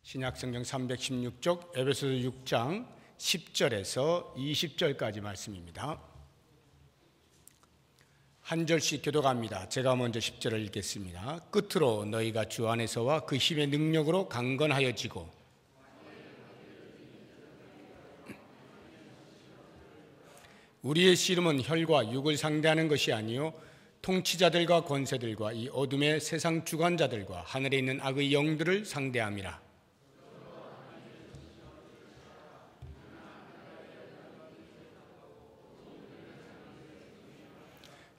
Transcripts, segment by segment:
신약성경 316쪽 에베소서 6장 10절에서 20절까지 말씀입니다. 한 절씩 교독합니다. 제가 먼저 10절을 읽겠습니다. 끝으로 너희가 주 안에서와 그 힘의 능력으로 강건하여지고 우리의 씨름은 혈과 육을 상대하는 것이 아니요 통치자들과 권세들과 이 어둠의 세상 주관자들과 하늘에 있는 악의 영들을 상대함이라.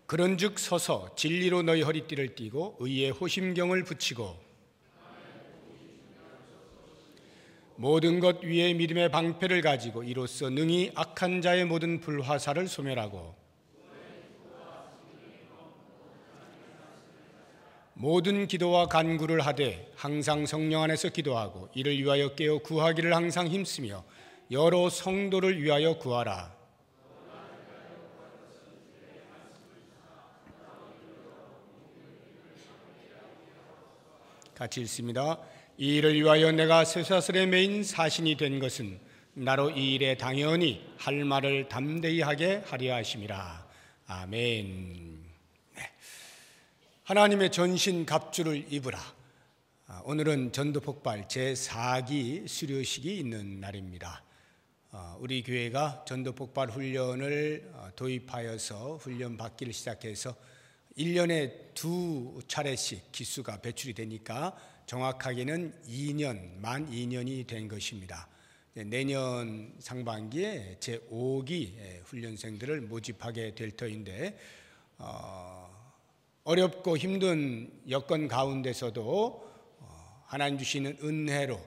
그런즉 서서 진리로 너희 허리띠를 띠고 의의 호심경을 붙이고 모든 것 위에 믿음의 방패를 가지고 이로써 능히 악한 자의 모든 불화살을 소멸하고 모든 기도와 간구를 하되 항상 성령 안에서 기도하고 이를 위하여 깨어 구하기를 항상 힘쓰며 여러 성도를 위하여 구하라. 같이 읽습니다. 이 일을 위하여 내가 쇠사슬에 매인 사신이 된 것은 나로 이 일에 당연히 할 말을 담대히 하게 하려 하심이라. 아멘. 네. 하나님의 전신 갑주를 입으라. 오늘은 전도폭발 제4기 수료식이 있는 날입니다. 우리 교회가 전도폭발 훈련을 도입하여서 훈련 받기를 시작해서 1년에 2차례씩 기수가 배출이 되니까 정확하게는 만 2년이 된 것입니다. 내년 상반기에 제5기 훈련생들을 모집하게 될 터인데 어렵고 힘든 여건 가운데서도 하나님 주시는 은혜로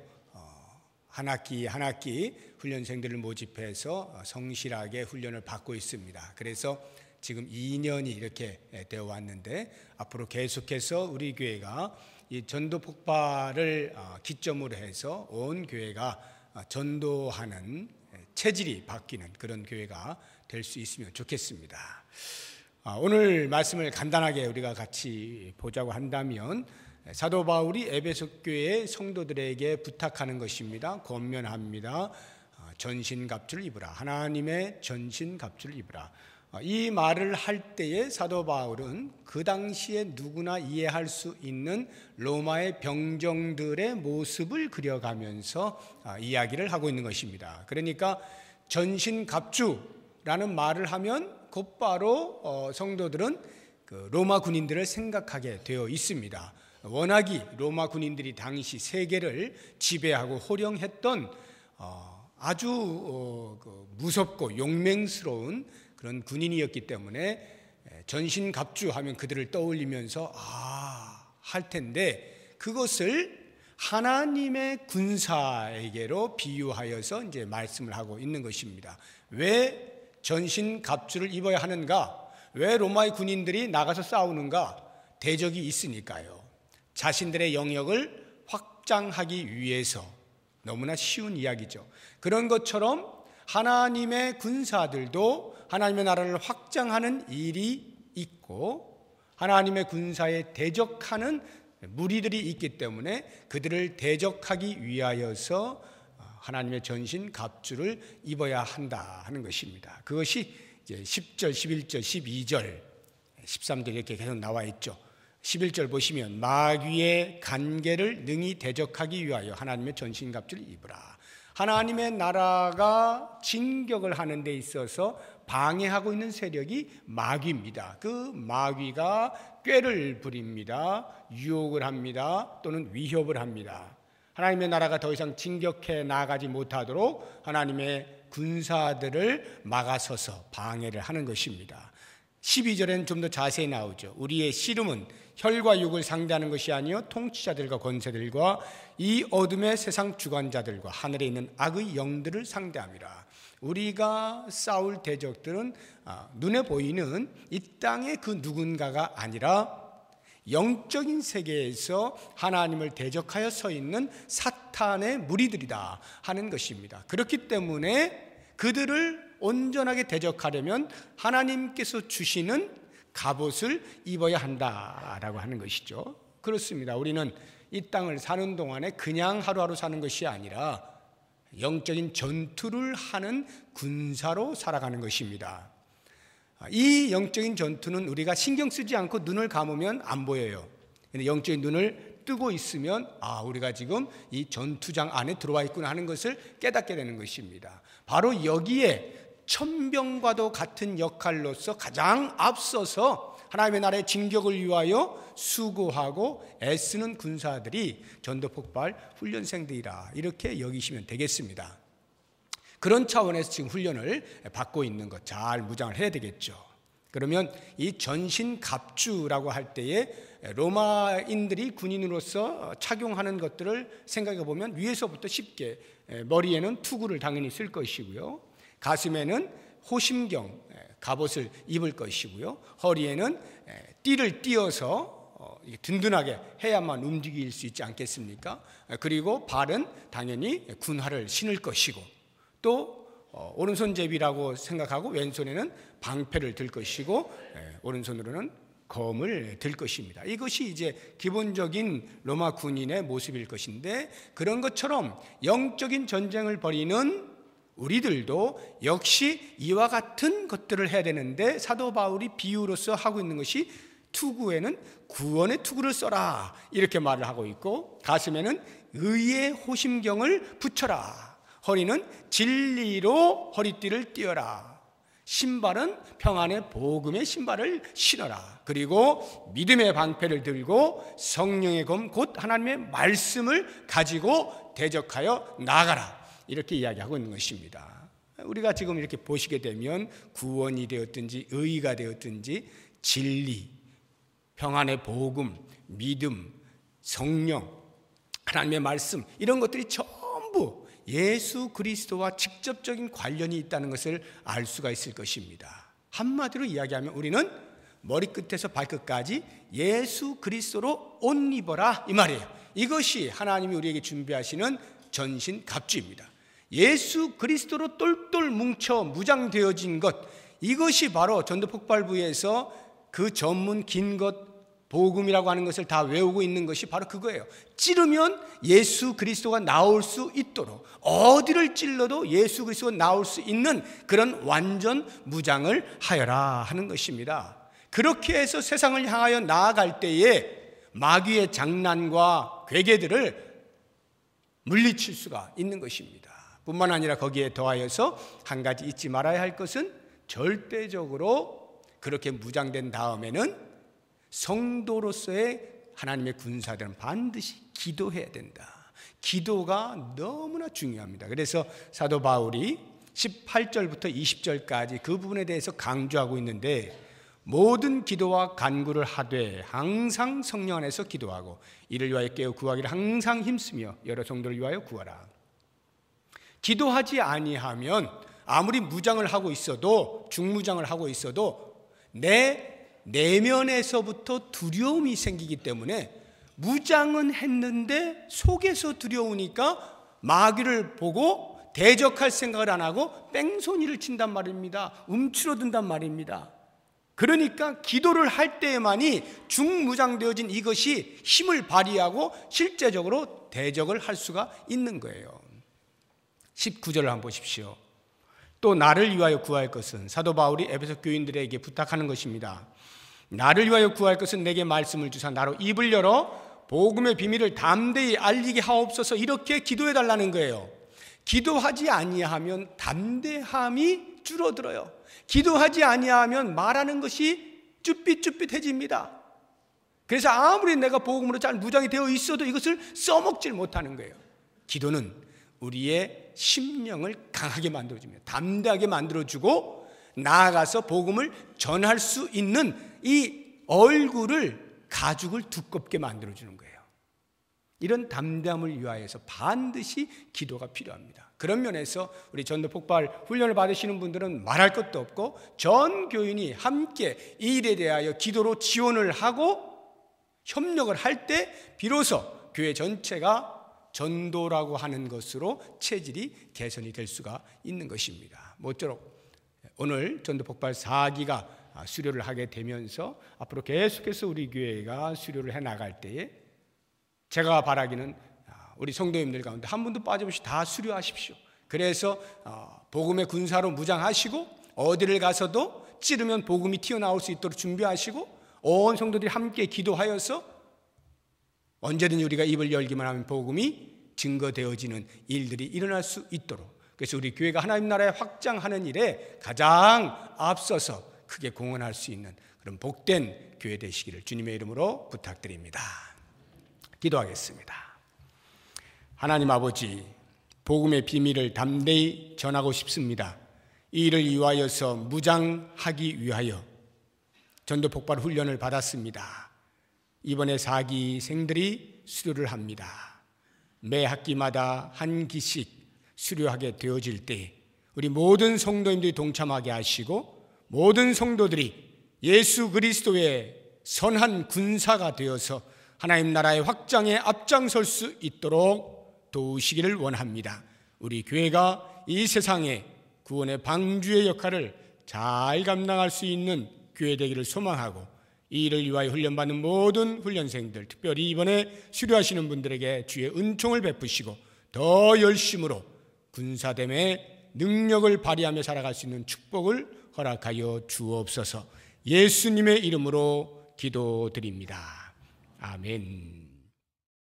한 학기 한 학기 훈련생들을 모집해서 성실하게 훈련을 받고 있습니다. 그래서 지금 2년이 이렇게 되어 왔는데 앞으로 계속해서 우리 교회가 이 전도 폭발을 기점으로 해서 온 교회가 전도하는 체질이 바뀌는 그런 교회가 될 수 있으면 좋겠습니다. 오늘 말씀을 간단하게 우리가 같이 보자고 한다면 사도 바울이 에베소 교회의 성도들에게 부탁하는 것입니다. 권면합니다. 전신갑주를 입으라. 하나님의 전신갑주를 입으라. 이 말을 할 때에 사도 바울은 그 당시에 누구나 이해할 수 있는 로마의 병정들의 모습을 그려가면서 이야기를 하고 있는 것입니다. 그러니까 전신갑주라는 말을 하면 곧바로 성도들은 그 로마 군인들을 생각하게 되어 있습니다. 워낙이 로마 군인들이 당시 세계를 지배하고 호령했던 아주 무섭고 용맹스러운 그런 군인이었기 때문에 전신갑주 하면 그들을 떠올리면서 할 텐데 그것을 하나님의 군사에게로 비유하여서 이제 말씀을 하고 있는 것입니다. 왜 전신갑주를 입어야 하는가? 왜 로마의 군인들이 나가서 싸우는가? 대적이 있으니까요. 자신들의 영역을 확장하기 위해서. 너무나 쉬운 이야기죠. 그런 것처럼 하나님의 군사들도 하나님의 나라를 확장하는 일이 있고 하나님의 군사에 대적하는 무리들이 있기 때문에 그들을 대적하기 위하여서 하나님의 전신 갑주를 입어야 한다 하는 것입니다. 그것이 이제 10절, 11절, 12절, 13절 이렇게 계속 나와 있죠. 11절 보시면 마귀의 간계를 능히 대적하기 위하여 하나님의 전신갑주를 입으라. 하나님의 나라가 진격을 하는 데 있어서 방해하고 있는 세력이 마귀입니다. 그 마귀가 꾀를 부립니다. 유혹을 합니다. 또는 위협을 합니다. 하나님의 나라가 더 이상 진격해 나가지 못하도록 하나님의 군사들을 막아서서 방해를 하는 것입니다. 12절에는 좀 더 자세히 나오죠. 우리의 씨름은 혈과 육을 상대하는 것이 아니요 통치자들과 권세들과 이 어둠의 세상 주관자들과 하늘에 있는 악의 영들을 상대함이라. 우리가 싸울 대적들은 눈에 보이는 이 땅의 그 누군가가 아니라 영적인 세계에서 하나님을 대적하여 서 있는 사탄의 무리들이다 하는 것입니다. 그렇기 때문에 그들을 온전하게 대적하려면 하나님께서 주시는 갑옷을 입어야 한다라고 하는 것이죠. 그렇습니다. 우리는 이 땅을 사는 동안에 그냥 하루하루 사는 것이 아니라 영적인 전투를 하는 군사로 살아가는 것입니다. 이 영적인 전투는 우리가 신경 쓰지 않고 눈을 감으면 안 보여요. 근데 영적인 눈을 뜨고 있으면 우리가 지금 이 전투장 안에 들어와 있구나 하는 것을 깨닫게 되는 것입니다. 바로 여기에 천병과도 같은 역할로서 가장 앞서서 하나님의 나라의 진격을 위하여 수고하고 애쓰는 군사들이 전도폭발 훈련생들이라 이렇게 여기시면 되겠습니다. 그런 차원에서 지금 훈련을 받고 있는 것, 잘 무장을 해야 되겠죠. 그러면 이 전신갑주라고 할 때에 로마인들이 군인으로서 착용하는 것들을 생각해 보면 위에서부터 쉽게 머리에는 투구를 당연히 쓸 것이고요, 가슴에는 호심경 갑옷을 입을 것이고요, 허리에는 띠를 띄어서 든든하게 해야만 움직일 수 있지 않겠습니까? 그리고 발은 당연히 군화를 신을 것이고, 또 오른손잡이라고 생각하고 왼손에는 방패를 들 것이고, 오른손으로는 검을 들 것입니다. 이것이 이제 기본적인 로마 군인의 모습일 것인데, 그런 것처럼 영적인 전쟁을 벌이는 우리들도 역시 이와 같은 것들을 해야 되는데, 사도 바울이 비유로서 하고 있는 것이 투구에는 구원의 투구를 써라 이렇게 말을 하고 있고, 가슴에는 의의 호심경을 붙여라, 허리는 진리로 허리띠를 띄어라, 신발은 평안의 복음의 신발을 신어라, 그리고 믿음의 방패를 들고 성령의 검 곧 하나님의 말씀을 가지고 대적하여 나아가라, 이렇게 이야기하고 있는 것입니다. 우리가 지금 이렇게 보시게 되면 구원이 되었든지 의가 되었든지 진리, 평안의 복음, 믿음, 성령, 하나님의 말씀, 이런 것들이 전부 예수 그리스도와 직접적인 관련이 있다는 것을 알 수가 있을 것입니다. 한마디로 이야기하면 우리는 머리끝에서 발끝까지 예수 그리스도로 옷 입어라 이 말이에요. 이것이 하나님이 우리에게 준비하시는 전신갑주입니다. 예수 그리스도로 똘똘 뭉쳐 무장되어진 것, 이것이 바로 전도폭발부에서 그 전문 긴 것 복음이라고 하는 것을 다 외우고 있는 것이 바로 그거예요. 찌르면 예수 그리스도가 나올 수 있도록, 어디를 찔러도 예수 그리스도가 나올 수 있는 그런 완전 무장을 하여라 하는 것입니다. 그렇게 해서 세상을 향하여 나아갈 때에 마귀의 장난과 괴계들을 물리칠 수가 있는 것입니다. 뿐만 아니라 거기에 더하여서 한 가지 잊지 말아야 할 것은, 절대적으로 그렇게 무장된 다음에는 성도로서의 하나님의 군사들은 반드시 기도해야 된다. 기도가 너무나 중요합니다. 그래서 사도 바울이 18절부터 20절까지 그 부분에 대해서 강조하고 있는데, 모든 기도와 간구를 하되 항상 성령 안에서 기도하고 이를 위하여 깨어 구하기를 항상 힘쓰며 여러 성도를 위하여 구하라. 기도하지 아니하면 아무리 무장을 하고 있어도, 중무장을 하고 있어도 내 내면에서부터 두려움이 생기기 때문에, 무장은 했는데 속에서 두려우니까 마귀를 보고 대적할 생각을 안 하고 뺑소니를 친단 말입니다. 움츠러든단 말입니다. 그러니까 기도를 할 때에만이 중무장되어진 이것이 힘을 발휘하고 실제적으로 대적을 할 수가 있는 거예요. 19절을 한번 보십시오. 또 나를 위하여 구할 것은, 사도 바울이 에베소 교인들에게 부탁하는 것입니다. 나를 위하여 구할 것은 내게 말씀을 주사 나로 입을 열어 복음의 비밀을 담대히 알리게 하옵소서, 이렇게 기도해 달라는 거예요. 기도하지 아니하면 담대함이 줄어들어요. 기도하지 아니하면 말하는 것이 쭈삣쭈삣해집니다. 그래서 아무리 내가 복음으로 잘 무장이 되어 있어도 이것을 써먹질 못하는 거예요. 기도는 우리의 심령을 강하게 만들어줍니다. 담대하게 만들어주고 나아가서 복음을 전할 수 있는 이 얼굴을, 가죽을 두껍게 만들어주는 거예요. 이런 담대함을 위하여서 반드시 기도가 필요합니다. 그런 면에서 우리 전도폭발 훈련을 받으시는 분들은 말할 것도 없고, 전 교인이 함께 이 일에 대하여 기도로 지원을 하고 협력을 할 때 비로소 교회 전체가 전도라고 하는 것으로 체질이 개선이 될 수가 있는 것입니다. 모쪼록 오늘 전도폭발 4기가 수료를 하게 되면서 앞으로 계속해서 우리 교회가 수료를 해 나갈 때에 제가 바라기는 우리 성도님들 가운데 한 분도 빠짐없이 다 수료하십시오. 그래서 복음의 군사로 무장하시고 어디를 가서도 찌르면 복음이 튀어나올 수 있도록 준비하시고 온 성도들이 함께 기도하여서 언제든지 우리가 입을 열기만 하면 복음이 증거되어지는 일들이 일어날 수 있도록, 그래서 우리 교회가 하나님 나라에 확장하는 일에 가장 앞서서 크게 공헌할 수 있는 그런 복된 교회 되시기를 주님의 이름으로 부탁드립니다. 기도하겠습니다. 하나님 아버지, 복음의 비밀을 담대히 전하고 싶습니다. 이 일을 위하여서 무장하기 위하여 전도 폭발 훈련을 받았습니다. 이번에 4기생들이 수료를 합니다. 매 학기마다 한 기씩 수료하게 되어질 때 우리 모든 성도님들이 동참하게 하시고 모든 성도들이 예수 그리스도의 선한 군사가 되어서 하나님 나라의 확장에 앞장설 수 있도록 도우시기를 원합니다. 우리 교회가 이 세상에 구원의 방주의 역할을 잘 감당할 수 있는 교회 되기를 소망하고, 이 일을 위하여 훈련받는 모든 훈련생들, 특별히 이번에 수료하시는 분들에게 주의 은총을 베푸시고 더 열심으로 군사됨의 능력을 발휘하며 살아갈 수 있는 축복을 허락하여 주옵소서. 예수님의 이름으로 기도드립니다. 아멘.